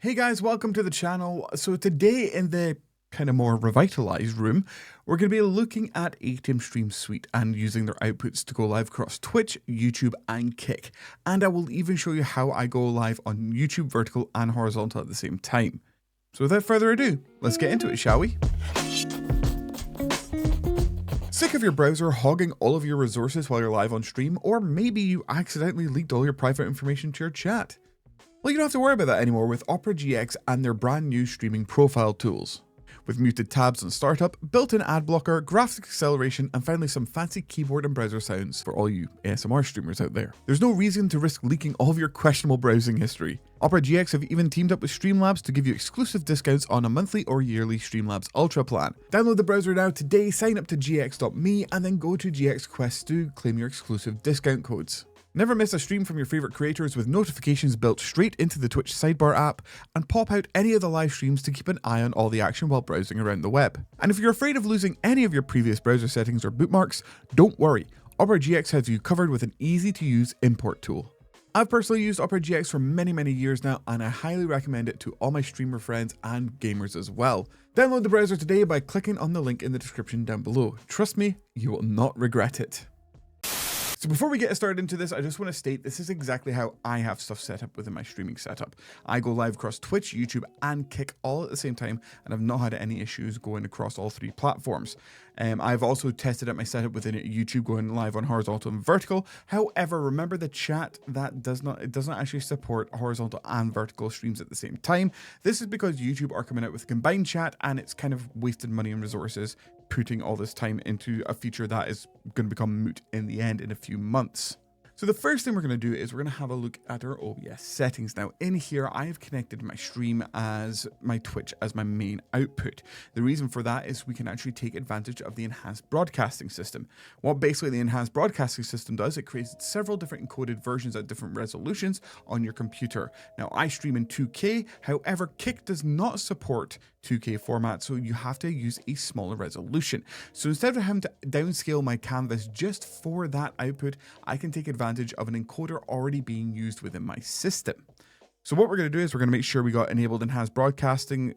Hey guys, welcome to the channel. So today in the kind of more revitalized room, we're going to be looking at Aitum Stream Suite and using their outputs to go live across Twitch, YouTube and Kick. And I will even show you how I go live on YouTube vertical and horizontal at the same time. So without further ado, let's get into it, shall we? Sick of your browser hogging all of your resources while you're live on stream, or maybe you accidentally leaked all your private information to your chat? Well, you don't have to worry about that anymore with Opera GX and their brand new streaming profile tools. With muted tabs on startup, built-in ad blocker, graphics acceleration, and finally some fancy keyboard and browser sounds for all you ASMR streamers out there. There's no reason to risk leaking all of your questionable browsing history. Opera GX have even teamed up with Streamlabs to give you exclusive discounts on a monthly or yearly Streamlabs Ultra plan. Download the browser now today, sign up to gx.me, and then go to GX Quest to claim your exclusive discount codes. Never miss a stream from your favourite creators with notifications built straight into the Twitch sidebar app, and pop out any of the live streams to keep an eye on all the action while browsing around the web. And if you're afraid of losing any of your previous browser settings or bookmarks, don't worry, Opera GX has you covered with an easy to use import tool. I've personally used Opera GX for many years now, and I highly recommend it to all my streamer friends and gamers as well. Download the browser today by clicking on the link in the description down below. Trust me, you will not regret it. So before we get started into this, I just want to state this is exactly how I have stuff set up within my streaming setup. I go live across Twitch, YouTube and Kick all at the same time, and I've not had any issues going across all three platforms. I've also tested out my setup within YouTube going live on horizontal and vertical. However, remember the chat that doesn't actually support horizontal and vertical streams at the same time. This is because YouTube are coming out with combined chat, and it's kind of wasted money and resources putting all this time into a feature that is going to become moot in the end in a few months. So the first thing we're going to do is we're going to have a look at our OBS settings. Now in here, I have connected my stream as my Twitch as my main output. The reason for that is we can actually take advantage of the enhanced broadcasting system. What basically the enhanced broadcasting system does, it creates several different encoded versions at different resolutions on your computer. Now I stream in 2K, however, Kick does not support 2K format, so you have to use a smaller resolution. So instead of having to downscale my canvas just for that output, I can take advantage of an encoder already being used within my system. So what we're going to do is we're going to make sure we got enabled enhanced broadcasting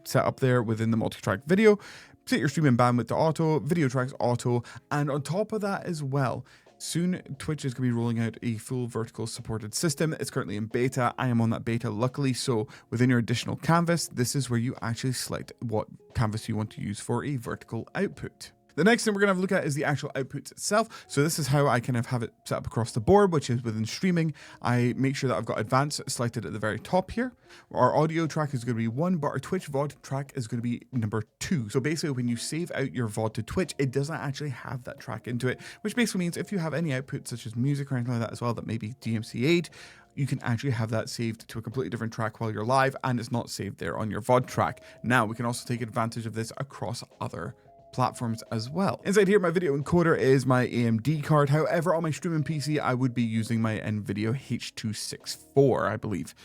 set up there within the multi-track video, set your streaming bandwidth to auto, video tracks auto, and on top of that as well, soon Twitch is going to be rolling out a full vertical supported system. It's currently in beta. I am on that beta luckily, so within your additional canvas, this is where you actually select what canvas you want to use for a vertical output. The next thing we're going to have a look at is the actual outputs itself. So this is how I kind of have it set up across the board, which is within streaming. I make sure that I've got advanced selected at the very top here. Our audio track is going to be 1, but our Twitch VOD track is going to be number 2. So basically when you save out your VOD to Twitch, it doesn't actually have that track into it, which basically means if you have any output such as music or anything like that as well that may be DMCA'd, you can actually have that saved to a completely different track while you're live, and it's not saved there on your VOD track. Now we can also take advantage of this across other platforms as well. Inside here, my video encoder is my AMD card. However, on my streaming PC, I would be using my NVIDIA H.264, I believe.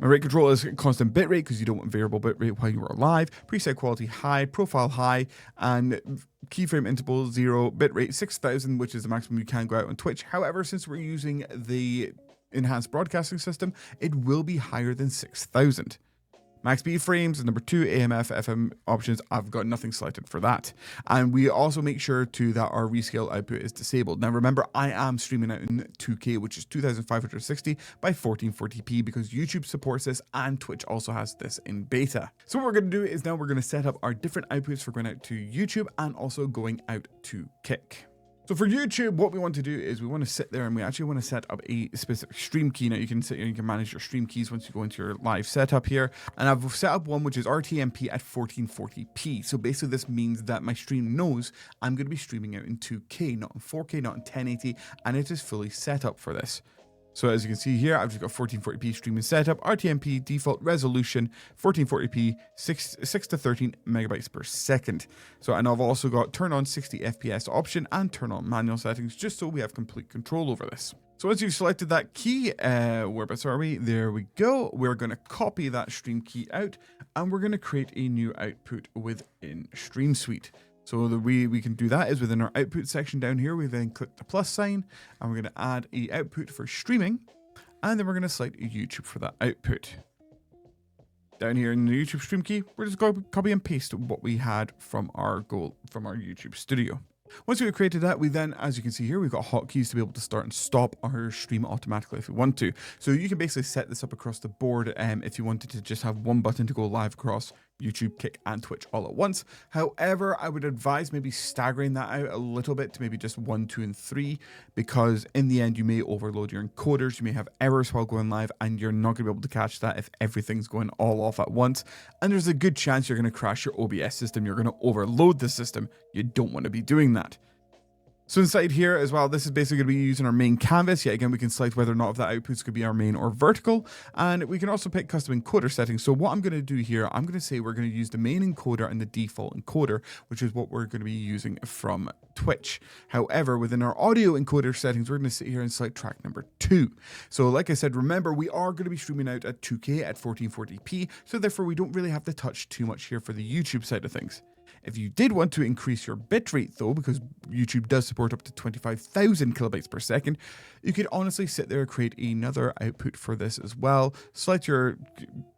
My rate control is constant bitrate because you don't want variable bitrate while you are live. Preset quality high, profile high, and keyframe interval 0, bitrate 6000, which is the maximum you can go out on Twitch. However, since we're using the enhanced broadcasting system, it will be higher than 6000. Max speed frames is number 2, AMF, FM options, I've got nothing selected for that. And we also make sure too that our rescale output is disabled. Now remember, I am streaming out in 2K, which is 2560 by 1440p because YouTube supports this and Twitch also has this in beta. So what we're going to do is now we're going to set up our different outputs for going out to YouTube and also going out to Kick. So for YouTube, what we want to do is we want to sit there and we actually want to set up a specific stream key. Now you can sit here and you can manage your stream keys once you go into your live setup here. And I've set up one which is RTMP at 1440p. So basically this means that my stream knows I'm going to be streaming out in 2K, not in 4K, not in 1080, and it is fully set up for this. So as you can see here, I've just got 1440p streaming setup, RTMP default resolution, 1440p, 6 to 13 megabytes per second. So, and I've also got turn on 60 FPS option and turn on manual settings, just so we have complete control over this. So once you've selected that key, whereabouts are we? There we go. We're going to copy that stream key out and we're going to create a new output within Stream Suite. So the way we can do that is within our output section down here, we then click the plus sign and we're going to add a output for streaming, and then we're going to select YouTube for that output. Down here in the YouTube stream key, we're just going to copy and paste what we had from our YouTube studio. Once we've created that, we then, as you can see here, we've got hotkeys to be able to start and stop our stream automatically if we want to. So you can basically set this up across the board if you wanted to just have one button to go live across YouTube, Kick, and Twitch all at once. However, I would advise maybe staggering that out a little bit to maybe just 1, 2, and 3, because in the end, you may overload your encoders, you may have errors while going live, and you're not going to be able to catch that if everything's going all off at once. And there's a good chance you're going to crash your OBS system, you're going to overload the system. You don't want to be doing that. So inside here as well, this is basically going to be using our main canvas. Yet again, we can select whether or not if that outputs could be our main or vertical. And we can also pick custom encoder settings. So what I'm going to do here, I'm going to say we're going to use the main encoder and the default encoder, which is what we're going to be using from Twitch. However, within our audio encoder settings, we're going to sit here and select track number 2. So like I said, remember, we are going to be streaming out at 2K at 1440p. So therefore, we don't really have to touch too much here for the YouTube side of things. If you did want to increase your bitrate though, because YouTube does support up to 25,000 kilobytes per second, you could honestly sit there and create another output for this as well. Select your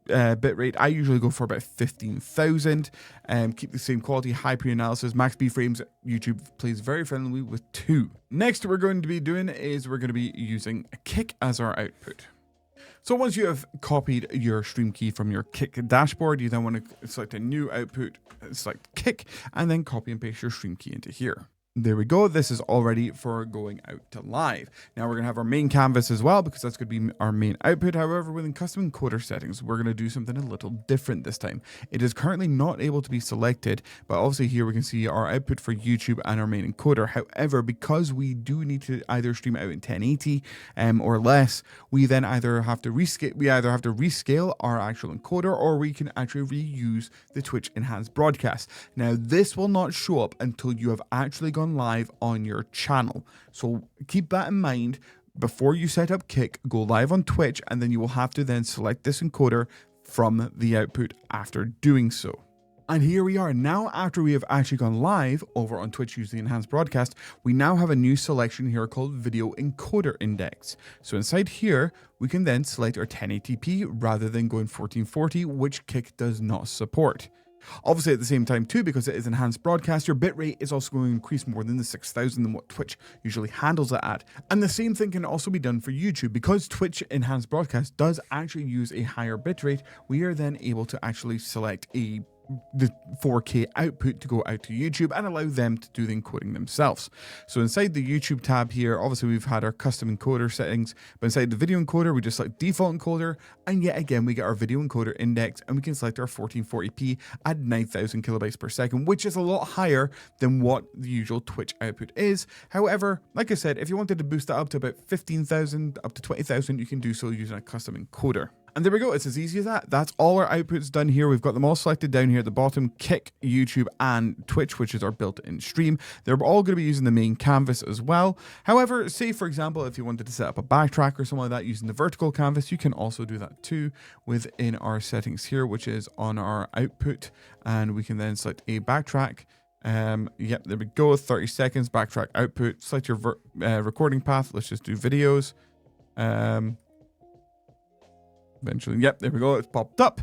bitrate. I usually go for about 15,000. Keep the same quality, high pre-analysis, max B frames. YouTube plays very friendly with 2. Next, we're going to be doing is we're going to be using a Kick as our output. So once you have copied your stream key from your Kick dashboard, you then want to select a new output, select Kick, and then copy and paste your stream key into here. There we go. This is all ready for going out to live. Now we're going to have our main canvas as well, because that's going to be our main output. However, within custom encoder settings, we're going to do something a little different this time. It is currently not able to be selected, but obviously here we can see our output for YouTube and our main encoder. However, because we do need to either stream out in 1080 or less, we then either have to rescale our actual encoder, or we can actually reuse the Twitch enhanced broadcast. Now this will not show up until you have actually gone live on your channel. So keep that in mind before you set up Kick, go live on Twitch, and then you will have to then select this encoder from the output after doing so. And here we are now, after we have actually gone live over on Twitch using the enhanced broadcast, we now have a new selection here called video encoder index. So inside here, we can then select our 1080p rather than going 1440, which Kick does not support. Obviously at the same time too, because it is enhanced broadcast, your bitrate is also going to increase more than the 6,000 than what Twitch usually handles it at. And the same thing can also be done for YouTube. Because Twitch enhanced broadcast does actually use a higher bitrate, we are then able to actually select the 4K output to go out to YouTube and allow them to do the encoding themselves. So inside the YouTube tab here, obviously we've had our custom encoder settings, but inside the video encoder, we just select default encoder, and yet again, we get our video encoder index, and we can select our 1440p at 9,000 kilobytes per second, which is a lot higher than what the usual Twitch output is. However, like I said, if you wanted to boost that up to about 15,000, up to 20,000, you can do so using a custom encoder. And there we go, it's as easy as that. That's all our outputs done here. We've got them all selected down here at the bottom: Kick, YouTube, and Twitch, which is our built-in stream. They're all going to be using the main canvas as well. However, say for example, if you wanted to set up a backtrack or something like that using the vertical canvas, you can also do that too within our settings here, which is on our output. And we can then select a backtrack. Yep, there we go, 30 seconds, backtrack output. Select your recording path. Let's just do videos. Eventually, yep, there we go, it's popped up.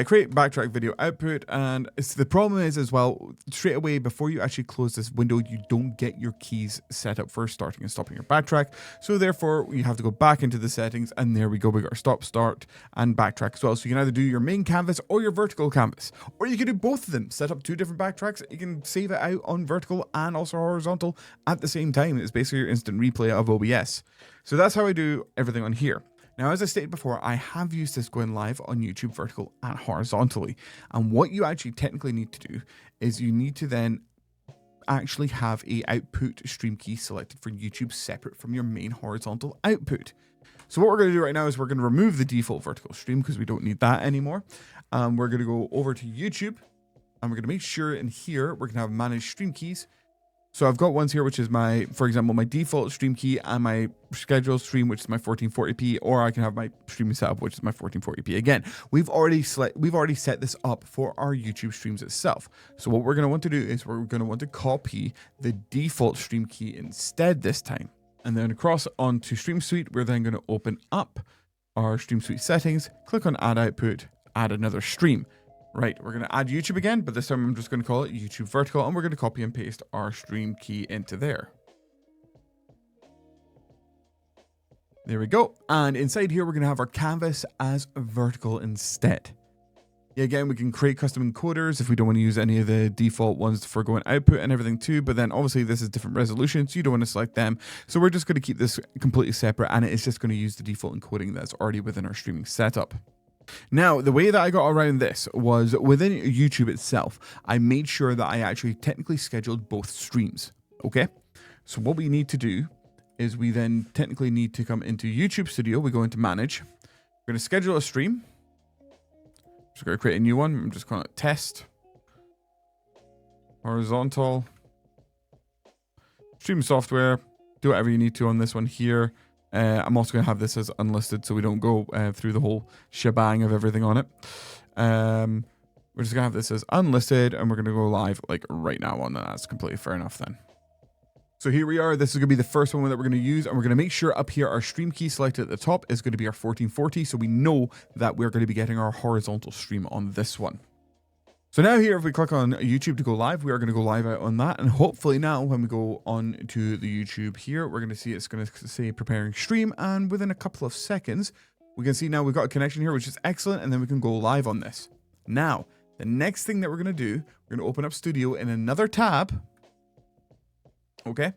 Create backtrack video output, and the problem is as well, straight away before you actually close this window, you don't get your keys set up for starting and stopping your backtrack. So therefore, you have to go back into the settings, and there we go, we got our stop, start, and backtrack as well. So you can either do your main canvas or your vertical canvas, or you can do both of them. Set up 2 different backtracks. You can save it out on vertical and also horizontal at the same time. It's basically your instant replay of OBS. So that's how I do everything on here. Now, as I stated before, I have used this going live on YouTube vertical and horizontally. And what you actually technically need to do is you need to then actually have a output stream key selected for YouTube separate from your main horizontal output. So what we're going to do right now is we're going to remove the default vertical stream because we don't need that anymore. We're going to go over to YouTube, and we're going to make sure in here we're going to have manage stream keys. So I've got ones here, which is my, for example, my default stream key and my scheduled stream, which is my 1440p, or I can have my streaming setup, which is my 1440p. Again, we've already set this up for our YouTube streams itself. So what we're going to want to do is we're going to want to copy the default stream key instead this time. And then across onto Stream Suite, we're then going to open up our Stream Suite settings, click on Add Output, add another stream. Right, we're going to add YouTube again, but this time I'm just going to call it YouTube Vertical, and we're going to copy and paste our stream key into there. There we go. And inside here, we're going to have our canvas as vertical instead. Yeah, again, we can create custom encoders if we don't want to use any of the default ones for going output and everything too. But then obviously this is different resolutions, so you don't want to select them. So we're just going to keep this completely separate, and it's just going to use the default encoding that's already within our streaming setup. Now, the way that I got around this was within YouTube itself, I made sure that I actually technically scheduled both streams. Okay, so what we need to do is we then technically need to come into YouTube Studio. We go into Manage. We're going to schedule a stream. Just going to create a new one. I'm just calling it Test. Horizontal. Stream software. Do whatever you need to on this one here. I'm also going to have this as unlisted so we don't go through the whole shebang of everything on it. We're just going to have this as unlisted, and we're going to go live like right now on that. That's completely fair enough then. So here we are. This is going to be the first one that we're going to use, and we're going to make sure up here our stream key selected at the top is going to be our 1440, so we know that we're going to be getting our horizontal stream on this one. So now here, if we click on YouTube to go live, we are going to go live out on that. And hopefully now when we go on to the YouTube here, we're going to see it's going to say preparing stream. And within a couple of seconds, we can see now we've got a connection here, which is excellent. And then we can go live on this. Now, the next thing that we're going to do, we're going to open up Studio in another tab. Okay.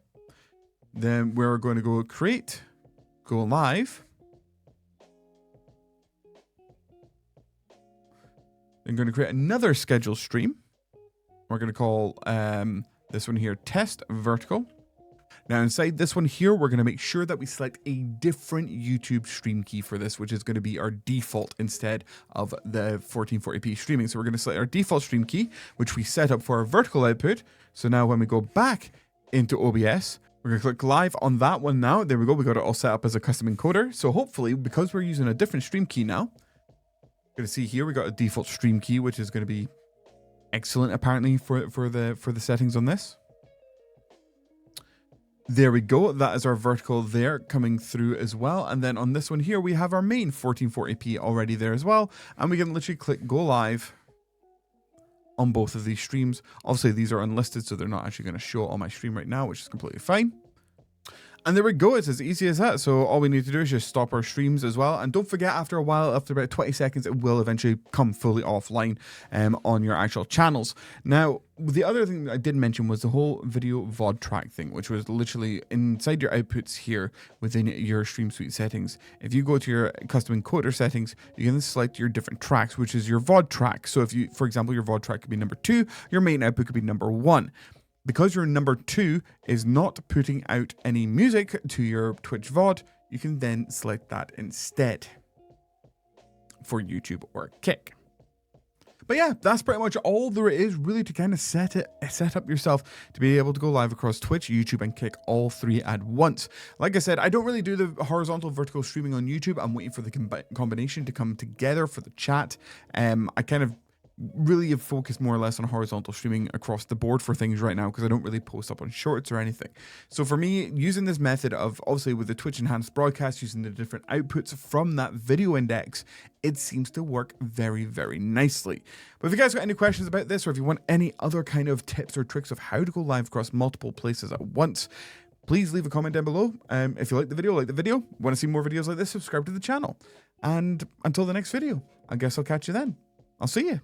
Then we're going to go create, go live. I'm going to create another schedule stream. We're going to call this one here Test Vertical. Now inside this one here, we're going to make sure that we select a different YouTube stream key for this, which is going to be our default instead of the 1440p streaming. So we're going to select our default stream key, which we set up for our vertical output. So now when we go back into OBS, we're going to click live on that one now. There we go. We got it all set up as a custom encoder. So hopefully, because we're using a different stream key now, going to see here we got a default stream key, which is going to be excellent apparently for the settings on this. There we go. That is our vertical there coming through as well. And then on this one here, we have our main 1440p already there as well. And we can literally click go live on both of these streams. Obviously, these are unlisted, so they're not actually going to show on my stream right now, which is completely fine. And there we go. It's as easy as that. So all we need to do is just stop our streams as well. And don't forget, after a while, after about 20 seconds, it will eventually come fully offline on your actual channels. Now, the other thing that I did mention was the whole video VOD track thing, which was literally inside your outputs here within your Stream Suite settings. If you go to your custom encoder settings, you can select your different tracks, which is your VOD track. So if you, for example, your VOD track could be number 2, your main output could be number 1. Because your number 2 is not putting out any music to your Twitch VOD, you can then select that instead for YouTube or Kick. But yeah, that's pretty much all there is really to kind of set up yourself to be able to go live across Twitch, YouTube, and Kick, all 3 at once. Like I said, I don't really do the horizontal vertical streaming on YouTube. I'm waiting for the combination to come together for the chat. I kind of really have focused more or less on horizontal streaming across the board for things right now because I don't really post up on shorts or anything. So for me, using this method of obviously with the Twitch enhanced broadcast, using the different outputs from that video index, it seems to work very, very nicely. But if you guys got any questions about this, or if you want any other kind of tips or tricks of how to go live across multiple places at once, please leave a comment down below. If you like the video, Want to see more videos like this, subscribe to the channel. And until the next video, I guess I'll catch you then. I'll see you.